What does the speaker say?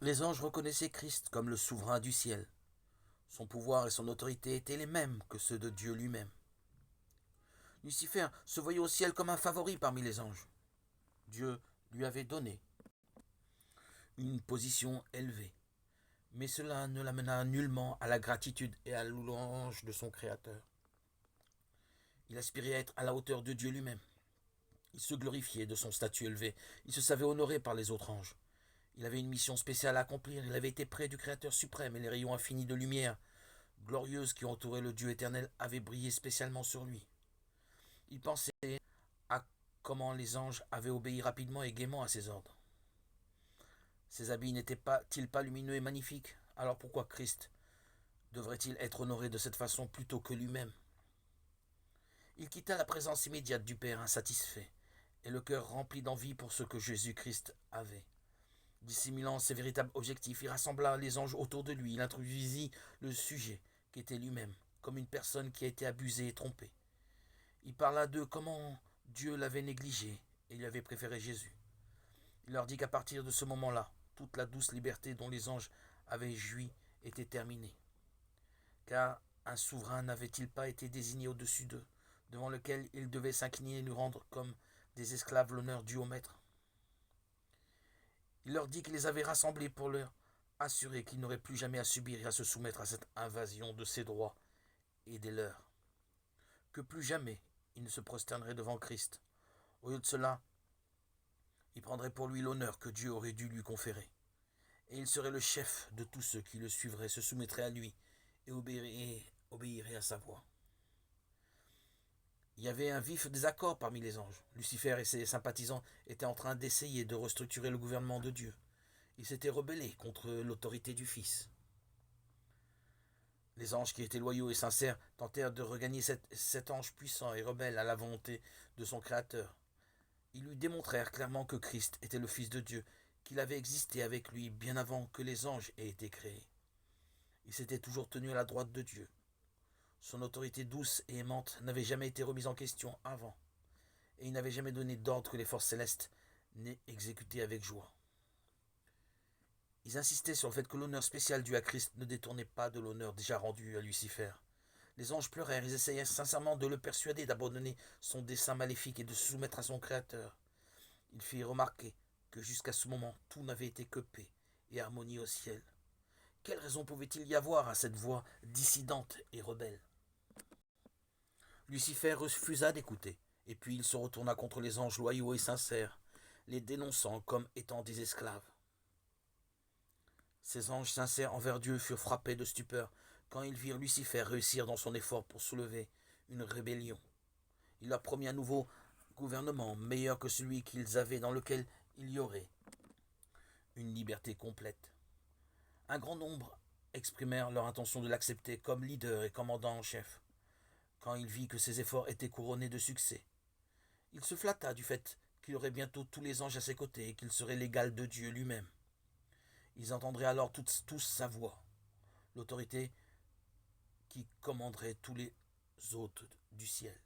Les anges reconnaissaient Christ comme le souverain du ciel. Son pouvoir et son autorité étaient les mêmes que ceux de Dieu lui-même. Lucifer se voyait au ciel comme un favori parmi les anges. Dieu lui avait donné une position élevée, mais cela ne l'amena nullement à la gratitude et à la louange de son Créateur. Il aspirait à être à la hauteur de Dieu lui-même. Il se glorifiait de son statut élevé. Il se savait honoré par les autres anges. Il avait une mission spéciale à accomplir. Il avait été près du Créateur suprême et les rayons infinis de lumière glorieuse qui entourait le Dieu éternel avaient brillé spécialement sur lui. Il pensait à comment les anges avaient obéi rapidement et gaiement à ses ordres. Ses habits n'étaient-ils pas lumineux et magnifiques? Alors pourquoi Christ devrait-il être honoré de cette façon plutôt que lui-même? Il quitta la présence immédiate du Père insatisfait et le cœur rempli d'envie pour ce que Jésus-Christ avait. Dissimulant ses véritables objectifs, il rassembla les anges autour de lui. Il introduisit le sujet qui était lui-même, comme une personne qui a été abusée et trompée. Il parla d'eux comment Dieu l'avait négligé et lui avait préféré Jésus. Il leur dit qu'à partir de ce moment-là, toute la douce liberté dont les anges avaient joui était terminée. Car un souverain n'avait-il pas été désigné au-dessus d'eux, devant lequel ils devaient s'incliner et lui rendre comme des esclaves l'honneur dû au maître? Il leur dit qu'il les avait rassemblés pour leur assurer qu'ils n'auraient plus jamais à subir et à se soumettre à cette invasion de ses droits et des leurs. Que plus jamais ils ne se prosterneraient devant Christ. Au lieu de cela, il prendrait pour lui l'honneur que Dieu aurait dû lui conférer. Et il serait le chef de tous ceux qui le suivraient, se soumettraient à lui et obéiraient à sa voix. Il y avait un vif désaccord parmi les anges. Lucifer et ses sympathisants étaient en train d'essayer de restructurer le gouvernement de Dieu. Ils s'étaient rebellés contre l'autorité du Fils. Les anges qui étaient loyaux et sincères tentèrent de regagner cet ange puissant et rebelle à la volonté de son Créateur. Ils lui démontrèrent clairement que Christ était le Fils de Dieu, qu'il avait existé avec lui bien avant que les anges aient été créés. Il s'était toujours tenu à la droite de Dieu. Son autorité douce et aimante n'avait jamais été remise en question avant, et il n'avait jamais donné d'ordre que les forces célestes n'aient exécuté avec joie. Ils insistaient sur le fait que l'honneur spécial dû à Christ ne détournait pas de l'honneur déjà rendu à Lucifer. Les anges pleurèrent, ils essayaient sincèrement de le persuader d'abandonner son dessein maléfique et de se soumettre à son Créateur. Il fit remarquer que jusqu'à ce moment, tout n'avait été que paix et harmonie au ciel. Quelle raison pouvait-il y avoir à cette voix dissidente et rebelle? Lucifer refusa d'écouter, et puis il se retourna contre les anges loyaux et sincères, les dénonçant comme étant des esclaves. Ces anges sincères envers Dieu furent frappés de stupeur quand ils virent Lucifer réussir dans son effort pour soulever une rébellion. Il leur promit un nouveau gouvernement meilleur que celui qu'ils avaient, dans lequel il y aurait une liberté complète. Un grand nombre exprimèrent leur intention de l'accepter comme leader et commandant en chef. Quand il vit que ses efforts étaient couronnés de succès, il se flatta du fait qu'il aurait bientôt tous les anges à ses côtés et qu'il serait l'égal de Dieu lui-même. Ils entendraient alors tous sa voix, l'autorité qui commanderait tous les hôtes du ciel.